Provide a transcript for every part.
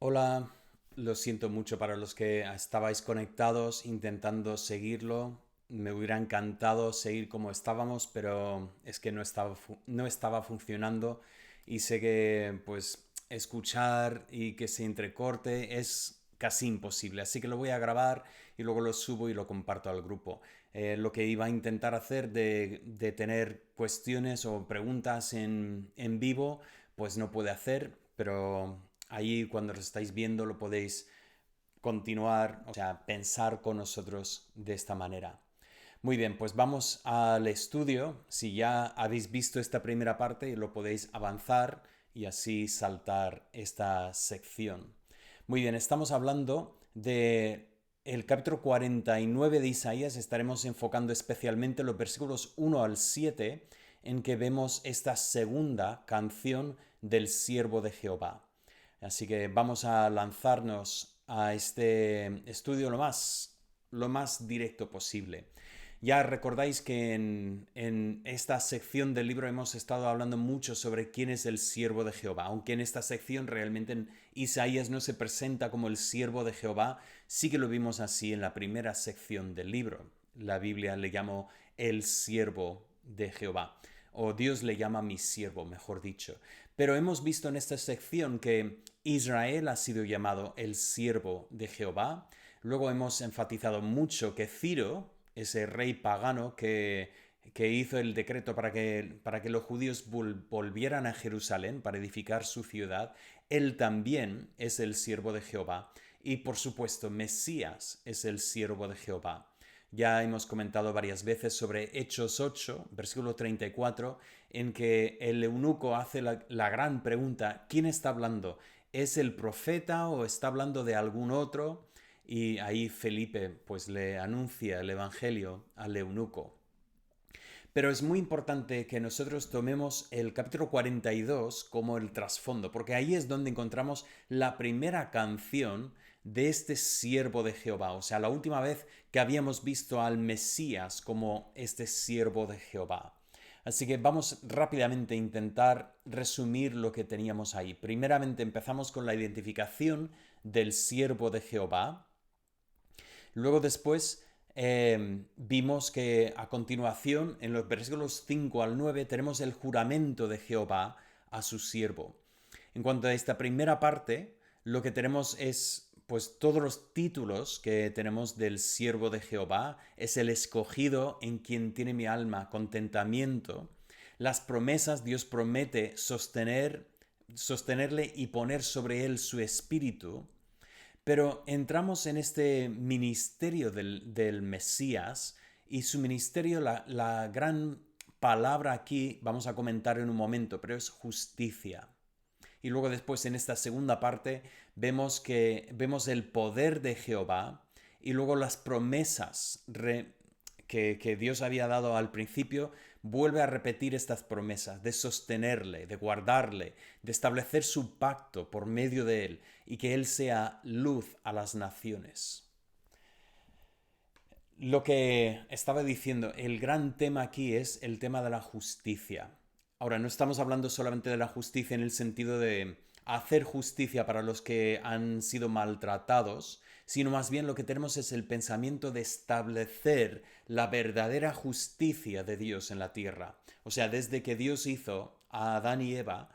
Hola, lo siento mucho para los que estabais conectados intentando seguirlo. Me hubiera encantado seguir como estábamos, pero es que no estaba funcionando y sé que pues escuchar y que se entrecorte es casi imposible. Así que lo voy a grabar y luego lo subo y lo comparto al grupo. Lo que iba a intentar hacer de tener cuestiones o preguntas en vivo, pues no puede hacer, pero ahí cuando lo estáis viendo lo podéis continuar, o sea, pensar con nosotros de esta manera. Muy bien, pues vamos al estudio. Si ya habéis visto esta primera parte, lo podéis avanzar y así saltar esta sección. Muy bien, estamos hablando de el capítulo 49 de Isaías. Estaremos enfocando especialmente los versículos 1 al 7, en que vemos esta segunda canción del siervo de Jehová. Así que vamos a lanzarnos a este estudio lo más directo posible. Ya recordáis que en esta sección del libro hemos estado hablando mucho sobre quién es el siervo de Jehová, aunque en esta sección realmente en Isaías no se presenta como el siervo de Jehová, sí que lo vimos así en la primera sección del libro. La Biblia le llamó el siervo de Jehová, o Dios le llama mi siervo, mejor dicho. Pero hemos visto en esta sección que Israel ha sido llamado el siervo de Jehová. Luego hemos enfatizado mucho que Ciro, ese rey pagano que hizo el decreto para que los judíos volvieran a Jerusalén para edificar su ciudad, él también es el siervo de Jehová. Y por supuesto, Mesías es el siervo de Jehová. Ya hemos comentado varias veces sobre Hechos 8, versículo 34, en que el eunuco hace la gran pregunta, ¿quién está hablando? ¿Es el profeta o está hablando de algún otro? Y ahí Felipe pues le anuncia el evangelio al eunuco. Pero es muy importante que nosotros tomemos el capítulo 42 como el trasfondo, porque ahí es donde encontramos la primera canción de este siervo de Jehová, o sea, la última vez que habíamos visto al Mesías como este siervo de Jehová. Así que vamos rápidamente a intentar resumir lo que teníamos ahí. Primeramente empezamos con la identificación del siervo de Jehová. Luego después vimos que a continuación, en los versículos 5 al 9, tenemos el juramento de Jehová a su siervo. En cuanto a esta primera parte, lo que tenemos es pues todos los títulos que tenemos del siervo de Jehová, es el escogido en quien tiene mi alma contentamiento. Las promesas, Dios promete sostenerle y poner sobre él su espíritu. Pero entramos en este ministerio del Mesías y su ministerio, la gran palabra aquí, vamos a comentar en un momento, pero es justicia. Y luego después en esta segunda parte vemos el poder de Jehová y luego las promesas que Dios había dado al principio, vuelve a repetir estas promesas de sostenerle, de guardarle, de establecer su pacto por medio de él y que él sea luz a las naciones. Lo que estaba diciendo, el gran tema aquí es el tema de la justicia. Ahora, no estamos hablando solamente de la justicia en el sentido de hacer justicia para los que han sido maltratados, sino más bien lo que tenemos es el pensamiento de establecer la verdadera justicia de Dios en la tierra. O sea, desde que Dios hizo a Adán y Eva,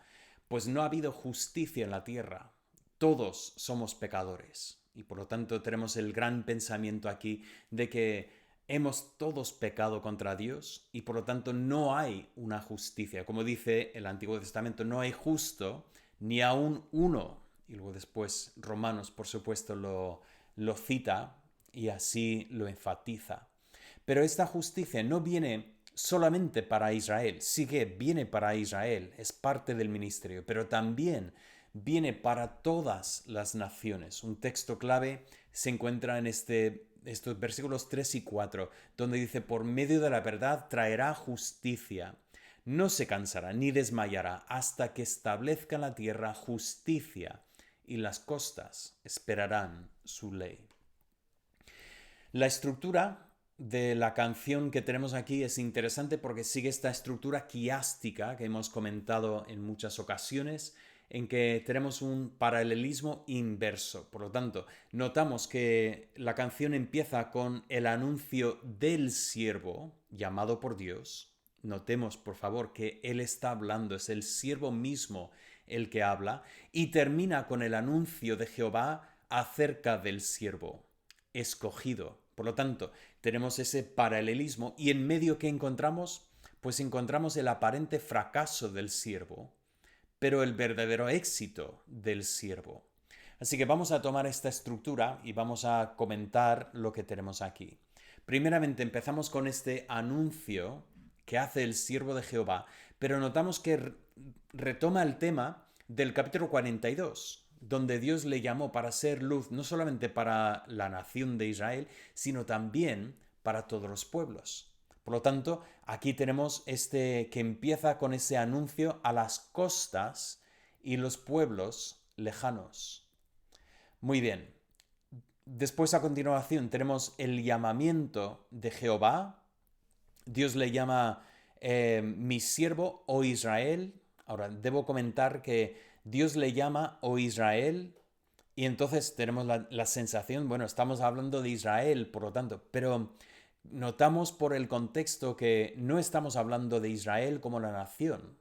pues no ha habido justicia en la tierra. Todos somos pecadores. Y por lo tanto tenemos el gran pensamiento aquí de que hemos todos pecado contra Dios y por lo tanto no hay una justicia. Como dice el Antiguo Testamento, no hay justo ni aún uno. Y luego después Romanos, por supuesto, lo cita y así lo enfatiza. Pero esta justicia no viene solamente para Israel, sí que viene para Israel, es parte del ministerio, pero también viene para todas las naciones. Un texto clave se encuentra en estos versículos 3 y 4, donde dice, por medio de la verdad traerá justicia. No se cansará ni desmayará hasta que establezca en la tierra justicia y las costas esperarán su ley. La estructura de la canción que tenemos aquí es interesante porque sigue esta estructura quiástica que hemos comentado en muchas ocasiones, en que tenemos un paralelismo inverso. Por lo tanto, notamos que la canción empieza con el anuncio del siervo llamado por Dios. Notemos, por favor, que Él está hablando, es el siervo mismo el que habla, y termina con el anuncio de Jehová acerca del siervo escogido. Por lo tanto, tenemos ese paralelismo y en medio que encontramos, pues encontramos el aparente fracaso del siervo, pero el verdadero éxito del siervo. Así que vamos a tomar esta estructura y vamos a comentar lo que tenemos aquí. Primeramente empezamos con este anuncio que hace el siervo de Jehová, pero notamos que retoma el tema del capítulo 42, donde Dios le llamó para ser luz no solamente para la nación de Israel, sino también para todos los pueblos. Por lo tanto, aquí tenemos este que empieza con ese anuncio a las costas y los pueblos lejanos. Muy bien. Después a continuación tenemos el llamamiento de Jehová. Dios le llama mi siervo, oh Israel. Ahora, debo comentar que Dios le llama, oh Israel, y entonces tenemos la sensación, bueno, estamos hablando de Israel, por lo tanto, pero notamos por el contexto que no estamos hablando de Israel como la nación.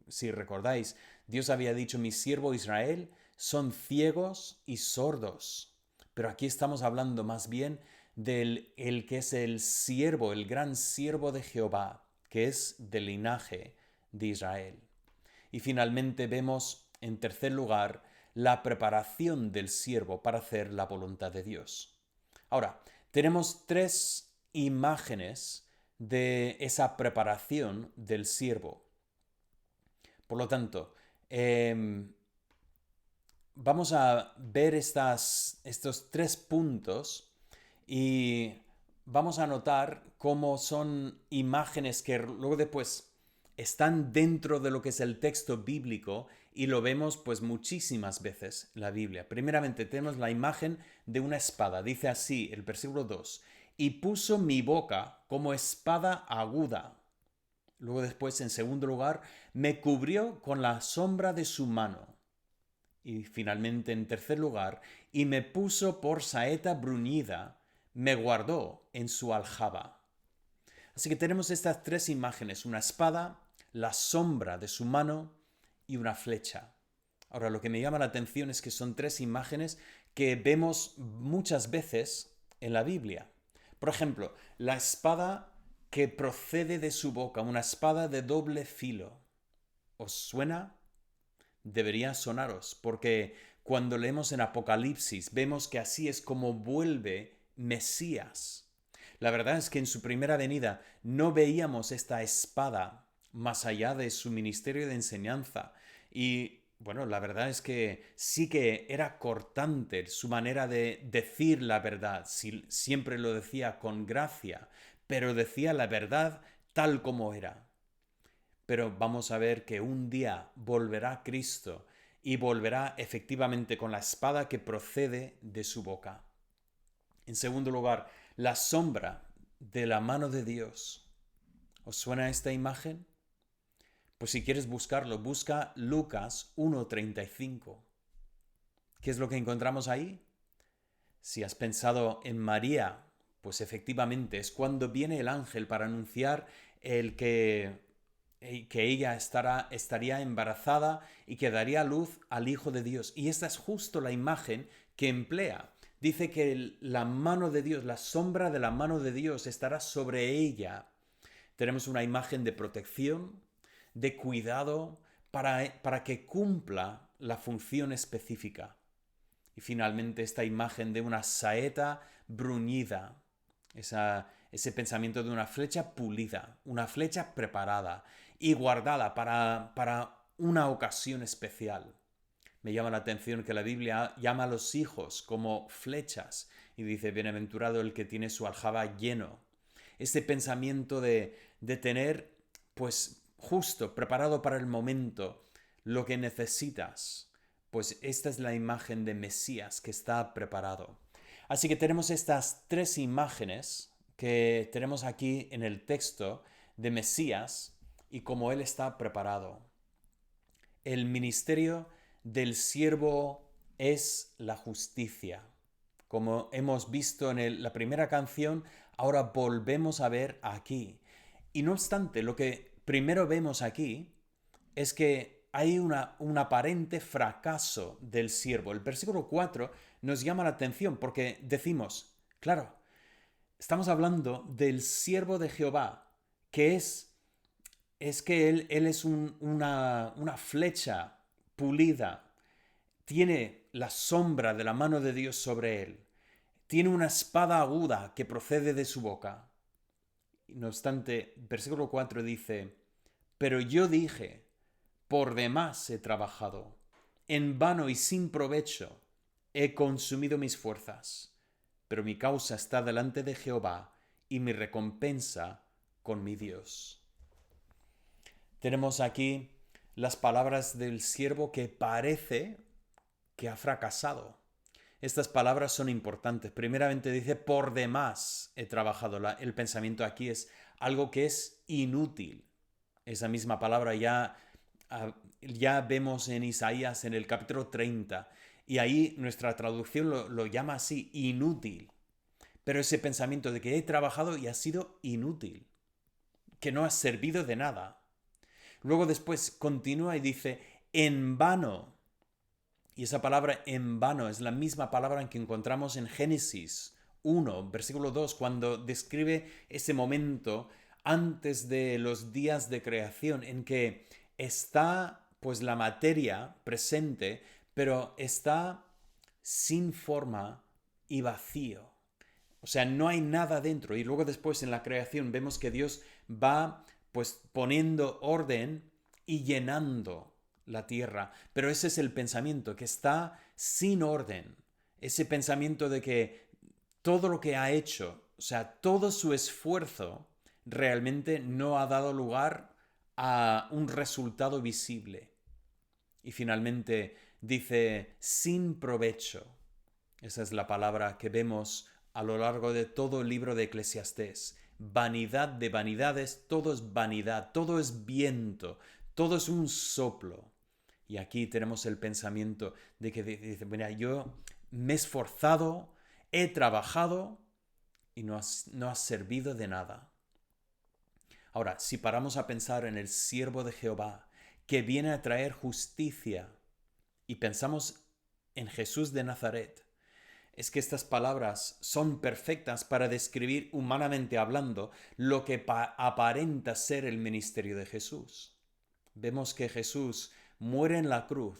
Si recordáis, Dios había dicho, mi siervo Israel son ciegos y sordos. Pero aquí estamos hablando más bien del el que es el siervo, el gran siervo de Jehová, que es del linaje de Israel. Y finalmente vemos, en tercer lugar, la preparación del siervo para hacer la voluntad de Dios. Ahora, tenemos tres imágenes de esa preparación del siervo. Por lo tanto, vamos a ver estos tres puntos y vamos a notar cómo son imágenes que luego después están dentro de lo que es el texto bíblico y lo vemos pues muchísimas veces en la Biblia. Primeramente tenemos la imagen de una espada. Dice así el versículo 2, y puso mi boca como espada aguda. Luego después, en segundo lugar, me cubrió con la sombra de su mano. Y finalmente, en tercer lugar, y me puso por saeta bruñida, me guardó en su aljaba. Así que tenemos estas tres imágenes, una espada, la sombra de su mano y una flecha. Ahora, lo que me llama la atención es que son tres imágenes que vemos muchas veces en la Biblia. Por ejemplo, la espada que procede de su boca, una espada de doble filo. ¿Os suena? Debería sonaros, porque cuando leemos en Apocalipsis vemos que así es como vuelve Mesías. La verdad es que en su primera venida no veíamos esta espada más allá de su ministerio de enseñanza. Y bueno, la verdad es que sí que era cortante su manera de decir la verdad. Siempre lo decía con gracia, pero decía la verdad tal como era. Pero vamos a ver que un día volverá Cristo y volverá efectivamente con la espada que procede de su boca. En segundo lugar, la sombra de la mano de Dios. ¿Os suena esta imagen? Pues si quieres buscarlo, busca Lucas 1:35. ¿Qué es lo que encontramos ahí? Si has pensado en María, pues efectivamente es cuando viene el ángel para anunciar el que ella estaría embarazada y que daría luz al Hijo de Dios. Y esta es justo la imagen que emplea. Dice que la mano de Dios, la sombra de la mano de Dios estará sobre ella. Tenemos una imagen de protección, de cuidado, para que cumpla la función específica. Y finalmente esta imagen de una saeta bruñida, ese pensamiento de una flecha pulida, una flecha preparada y guardada para una ocasión especial. Me llama la atención que la Biblia llama a los hijos como flechas y dice, bienaventurado el que tiene su aljaba lleno. Ese pensamiento de tener, pues justo, preparado para el momento, lo que necesitas. Pues esta es la imagen de Mesías que está preparado. Así que tenemos estas tres imágenes que tenemos aquí en el texto de Mesías y cómo él está preparado. El ministerio del siervo es la justicia. Como hemos visto en la primera canción, ahora volvemos a ver aquí. Y no obstante, lo que primero vemos aquí es que hay un aparente fracaso del siervo. El versículo 4 nos llama la atención porque decimos, claro, estamos hablando del siervo de Jehová, que es que él es una flecha pulida, tiene la sombra de la mano de Dios sobre él, tiene una espada aguda que procede de su boca. No obstante, versículo 4 dice, pero yo dije, por demás he trabajado, en vano y sin provecho he consumido mis fuerzas, pero mi causa está delante de Jehová y mi recompensa con mi Dios. Tenemos aquí las palabras del siervo que parece que ha fracasado. Estas palabras son importantes. Primeramente dice, por demás he trabajado. El pensamiento aquí es algo que es inútil. Esa misma palabra ya vemos en Isaías en el capítulo 30. Y ahí nuestra traducción lo llama así, inútil. Pero ese pensamiento de que he trabajado y ha sido inútil, que no ha servido de nada. Luego después continúa y dice, en vano. Y esa palabra en vano es la misma palabra que encontramos en Génesis 1, versículo 2, cuando describe ese momento antes de los días de creación en que está pues la materia presente, pero está sin forma y vacío. O sea, no hay nada dentro. Y luego después en la creación vemos que Dios va pues poniendo orden y llenando la tierra. Pero ese es el pensamiento, que está sin orden. Ese pensamiento de que todo lo que ha hecho, o sea, todo su esfuerzo, realmente no ha dado lugar a un resultado visible. Y finalmente dice, sin provecho. Esa es la palabra que vemos a lo largo de todo el libro de Eclesiastés. Vanidad de vanidades, todo es vanidad, todo es viento, todo es un soplo. Y aquí tenemos el pensamiento de que dice, mira, yo me he esforzado, he trabajado y no ha servido de nada. Ahora, si paramos a pensar en el siervo de Jehová, que viene a traer justicia, y pensamos en Jesús de Nazaret, es que estas palabras son perfectas para describir humanamente hablando lo que aparenta ser el ministerio de Jesús. Vemos que Jesús muere en la cruz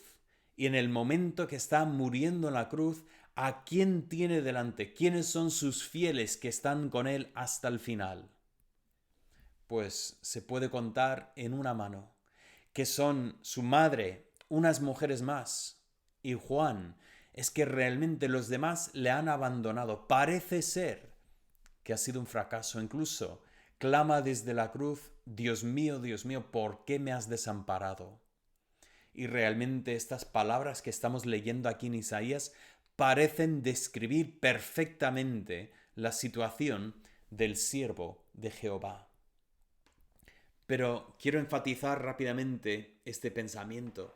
y en el momento que está muriendo en la cruz, ¿a quién tiene delante? ¿Quiénes son sus fieles que están con él hasta el final? Pues se puede contar en una mano, que son su madre, unas mujeres más, y Juan. Es que realmente los demás le han abandonado. Parece ser que ha sido un fracaso. Incluso clama desde la cruz, Dios mío, ¿por qué me has desamparado? Y realmente estas palabras que estamos leyendo aquí en Isaías parecen describir perfectamente la situación del siervo de Jehová. Pero quiero enfatizar rápidamente este pensamiento.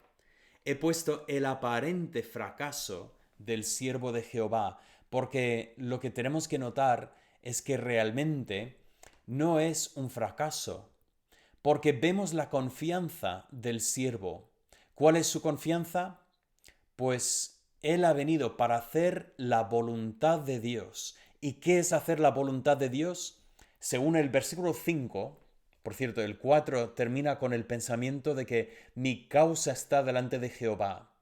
He puesto el aparente fracaso del siervo de Jehová, porque lo que tenemos que notar es que realmente no es un fracaso, porque vemos la confianza del siervo. ¿Cuál es su confianza? Pues él ha venido para hacer la voluntad de Dios. ¿Y qué es hacer la voluntad de Dios? Según el versículo 5, por cierto, el 4 termina con el pensamiento de que mi causa está delante de Jehová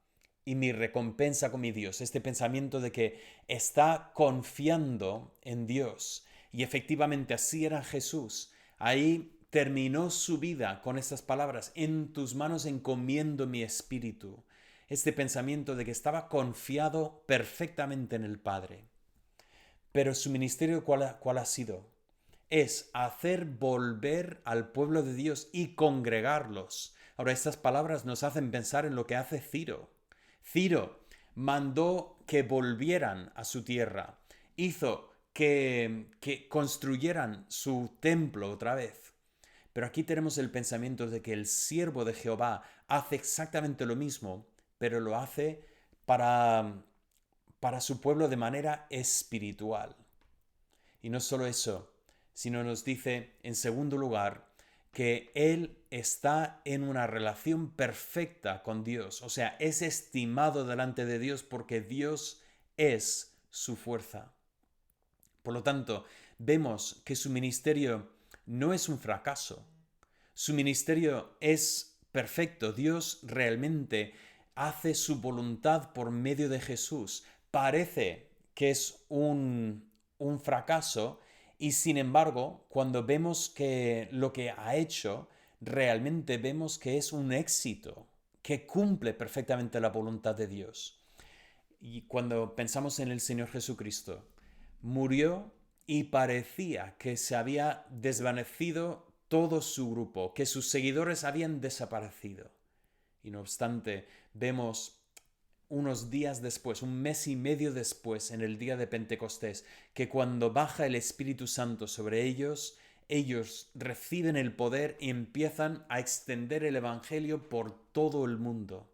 y mi recompensa con mi Dios. Este pensamiento de que está confiando en Dios. Y efectivamente así era Jesús. Ahí terminó su vida con estas palabras: en tus manos encomiendo mi espíritu. Este pensamiento de que estaba confiado perfectamente en el Padre. Pero su ministerio, ¿cuál ha sido? Es hacer volver al pueblo de Dios y congregarlos. Ahora, estas palabras nos hacen pensar en lo que hace Ciro. Ciro mandó que volvieran a su tierra, hizo que construyeran su templo otra vez. Pero aquí tenemos el pensamiento de que el siervo de Jehová hace exactamente lo mismo pero lo hace para, para su pueblo de manera espiritual. Y no solo eso, sino nos dice, en segundo lugar, que Él está en una relación perfecta con Dios. O sea, es estimado delante de Dios porque Dios es su fuerza. Por lo tanto, vemos que su ministerio no es un fracaso. Su ministerio es perfecto. Dios realmente hace su voluntad por medio de Jesús. Parece que es un fracaso y sin embargo, cuando vemos que lo que ha hecho, realmente vemos que es un éxito, que cumple perfectamente la voluntad de Dios. Y cuando pensamos en el Señor Jesucristo, murió y parecía que se había desvanecido todo su grupo, que sus seguidores habían desaparecido. Y no obstante, vemos unos días después, un mes y medio después, en el día de Pentecostés, que cuando baja el Espíritu Santo sobre ellos, ellos reciben el poder y empiezan a extender el Evangelio por todo el mundo.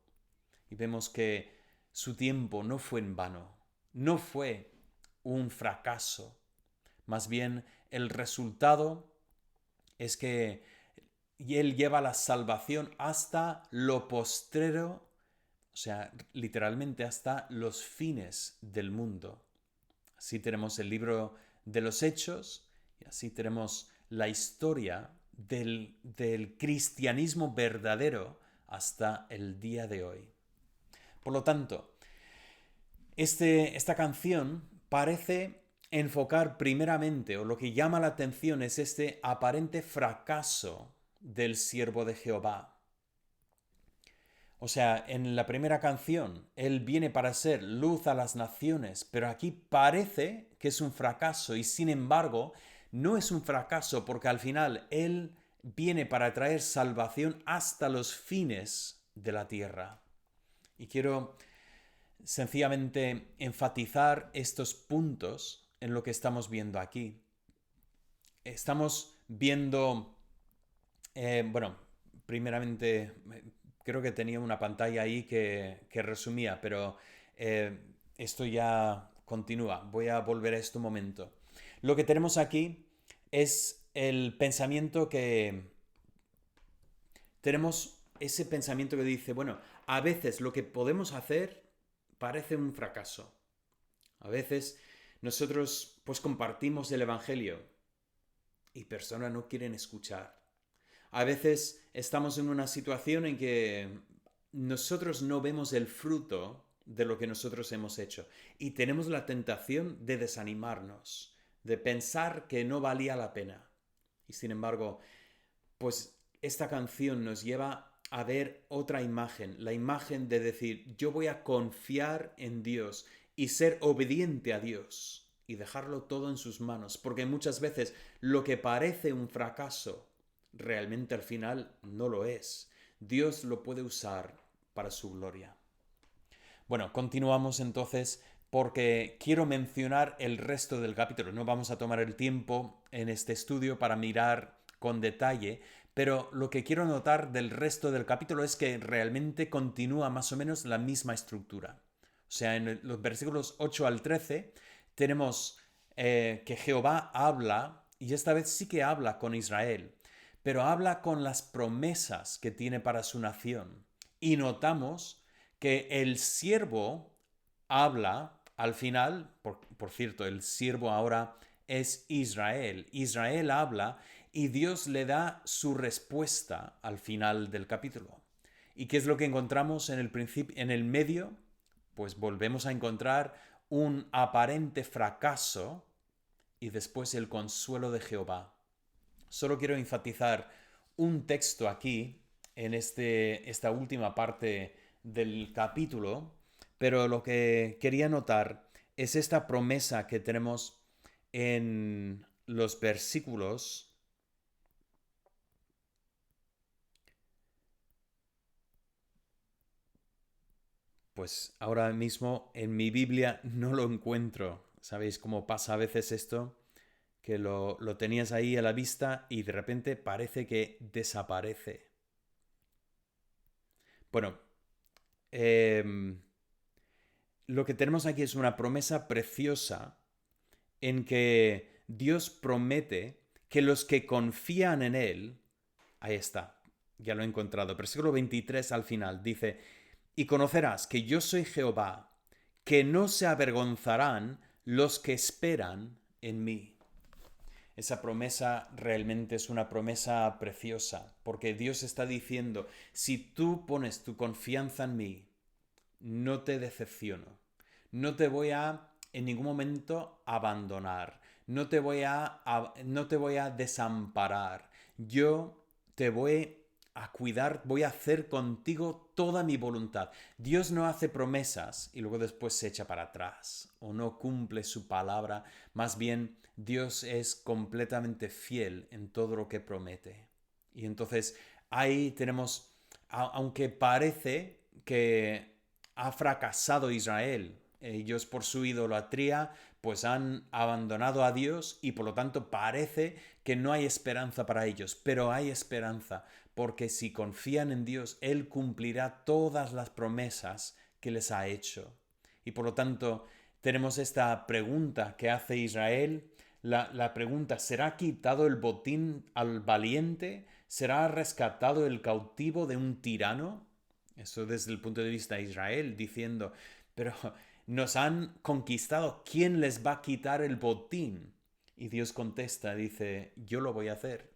Y vemos que su tiempo no fue en vano, no fue un fracaso. Más bien, el resultado es que Él lleva la salvación hasta lo postrero, o sea, literalmente hasta los fines del mundo. Así tenemos el libro de los Hechos y así tenemos la historia del cristianismo verdadero hasta el día de hoy. Por lo tanto, esta canción parece enfocar primeramente, o lo que llama la atención es este aparente fracaso del siervo de Jehová. O sea, en la primera canción, él viene para ser luz a las naciones, pero aquí parece que es un fracaso y sin embargo no es un fracaso porque al final él viene para traer salvación hasta los fines de la tierra. Y quiero sencillamente enfatizar estos puntos en lo que estamos viendo aquí. Estamos viendo, bueno, primeramente creo que tenía una pantalla ahí que resumía, pero eh, esto ya continúa. Voy a volver a este momento. Lo que tenemos aquí es el pensamiento que tenemos ese pensamiento que dice, bueno, a veces lo que podemos hacer parece un fracaso. A veces nosotros pues compartimos el Evangelio y personas no quieren escuchar. A veces estamos en una situación en que nosotros no vemos el fruto de lo que nosotros hemos hecho y tenemos la tentación de desanimarnos, de pensar que no valía la pena. Y sin embargo, pues esta canción nos lleva a ver otra imagen, la imagen de decir, yo voy a confiar en Dios y ser obediente a Dios y dejarlo todo en sus manos, porque muchas veces lo que parece un fracaso realmente al final no lo es. Dios lo puede usar para su gloria. Bueno, continuamos entonces porque quiero mencionar el resto del capítulo. No vamos a tomar el tiempo en este estudio para mirar con detalle, pero lo que quiero notar del resto del capítulo es que realmente continúa más o menos la misma estructura. O sea, en los versículos 8 al 13 tenemos que Jehová habla, y esta vez sí que habla con Israel, pero habla con las promesas que tiene para su nación. Y notamos que el siervo habla al final, por cierto, el siervo ahora es Israel. Israel habla y Dios le da su respuesta al final del capítulo. ¿Y qué es lo que encontramos en el principio, en el medio? Pues volvemos a encontrar un aparente fracaso y después el consuelo de Jehová. Solo quiero enfatizar un texto aquí, en esta última parte del capítulo, pero lo que quería notar es esta promesa que tenemos en los versículos. Pues ahora mismo en mi Biblia no lo encuentro. ¿Sabéis cómo pasa a veces esto? Que lo tenías ahí a la vista y de repente parece que desaparece. Bueno, em, lo que tenemos aquí es una promesa preciosa en que Dios promete que los que confían en Él, ahí está, ya lo he encontrado, versículo 23 al final, dice, y conocerás que yo soy Jehová, que no se avergonzarán los que esperan en mí. Esa promesa realmente es una promesa preciosa, porque Dios está diciendo, si tú pones tu confianza en mí, no te decepciono, no te voy a en ningún momento abandonar, no te voy a desamparar, yo te voy a cuidar, voy a hacer contigo toda mi voluntad. Dios no hace promesas y luego después se echa para atrás o no cumple su palabra, más bien Dios es completamente fiel en todo lo que promete. Y entonces ahí tenemos, aunque parece que ha fracasado Israel. Ellos por su idolatría pues han abandonado a Dios y por lo tanto parece que no hay esperanza para ellos, pero hay esperanza porque si confían en Dios, Él cumplirá todas las promesas que les ha hecho. Y por lo tanto tenemos esta pregunta que hace Israel, la pregunta, ¿será quitado el botín al valiente? ¿Será rescatado el cautivo de un tirano? Eso desde el punto de vista de Israel, diciendo, pero nos han conquistado, ¿quién les va a quitar el botín? Y Dios contesta, dice, yo lo voy a hacer.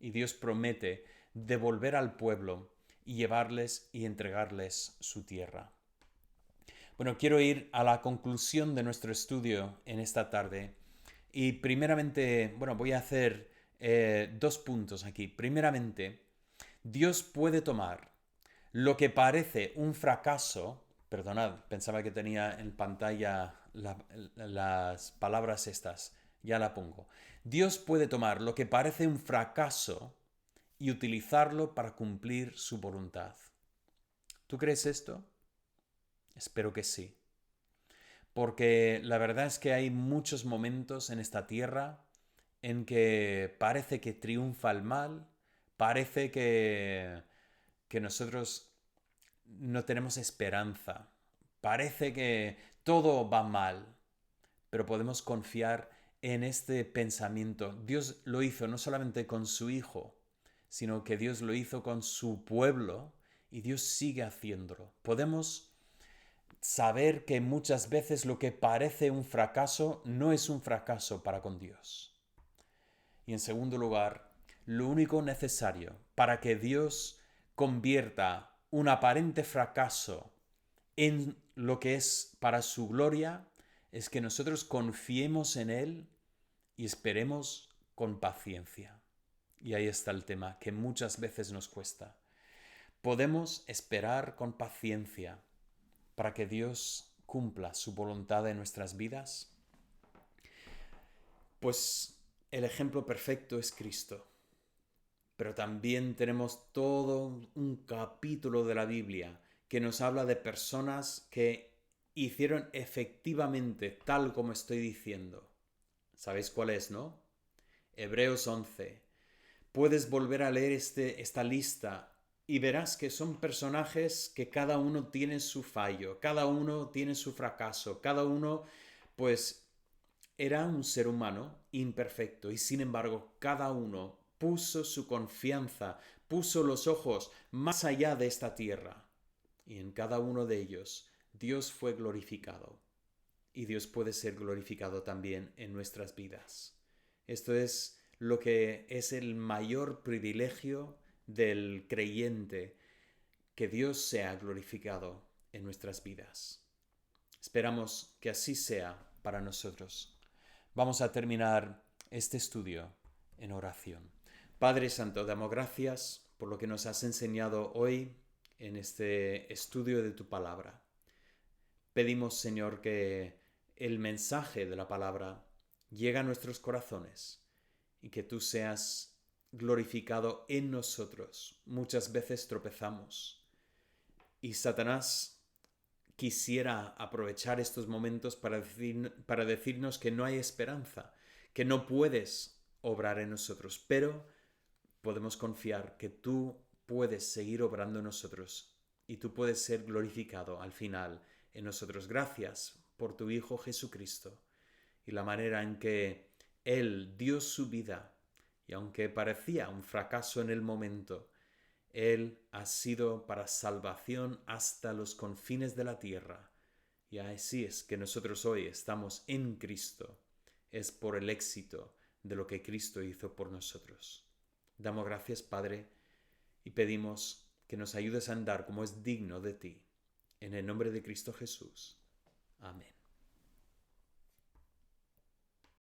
Y Dios promete devolver al pueblo y llevarles y entregarles su tierra. Bueno, quiero ir a la conclusión de nuestro estudio en esta tarde. Y primeramente, bueno, voy a hacer dos puntos aquí. Primeramente, Dios puede tomar lo que parece un fracaso, perdonad, pensaba que tenía en pantalla las palabras estas, ya la pongo. Dios puede tomar lo que parece un fracaso y utilizarlo para cumplir su voluntad. ¿Tú crees esto? Espero que sí. Porque la verdad es que hay muchos momentos en esta tierra en que parece que triunfa el mal, parece que nosotros no tenemos esperanza. Parece que todo va mal, pero podemos confiar en este pensamiento. Dios lo hizo no solamente con su Hijo, sino que Dios lo hizo con su pueblo y Dios sigue haciéndolo. Podemos saber que muchas veces lo que parece un fracaso no es un fracaso para con Dios. Y en segundo lugar, lo único necesario para que Dios convierta un aparente fracaso en lo que es para su gloria es que nosotros confiemos en Él y esperemos con paciencia. Y ahí está el tema, que muchas veces nos cuesta. Podemos esperar con paciencia para que Dios cumpla su voluntad en nuestras vidas. Pues el ejemplo perfecto es Cristo. Pero también tenemos todo un capítulo de la Biblia que nos habla de personas que hicieron efectivamente tal como estoy diciendo. ¿Sabéis cuál es, no? Hebreos 11. Puedes volver a leer esta lista y verás que son personajes que cada uno tiene su fallo, cada uno tiene su fracaso, cada uno pues era un ser humano imperfecto y sin embargo cada uno puso su confianza, puso los ojos más allá de esta tierra. Y en cada uno de ellos Dios fue glorificado. Y Dios puede ser glorificado también en nuestras vidas. Esto es lo que es el mayor privilegio del creyente, que Dios sea glorificado en nuestras vidas. Esperamos que así sea para nosotros. Vamos a terminar este estudio en oración. Padre Santo, damos gracias por lo que nos has enseñado hoy en este estudio de tu palabra. Pedimos, Señor, que el mensaje de la palabra llegue a nuestros corazones y que tú seas glorificado en nosotros. Muchas veces tropezamos y Satanás quisiera aprovechar estos momentos para decirnos que no hay esperanza, que no puedes obrar en nosotros, pero podemos confiar que tú puedes seguir obrando en nosotros y tú puedes ser glorificado al final en nosotros. Gracias por tu Hijo Jesucristo y la manera en que Él dio su vida, y aunque parecía un fracaso en el momento, Él ha sido para salvación hasta los confines de la tierra. Y así es que nosotros hoy estamos en Cristo. Es por el éxito de lo que Cristo hizo por nosotros. Damos gracias, Padre, y pedimos que nos ayudes a andar como es digno de ti. En el nombre de Cristo Jesús. Amén.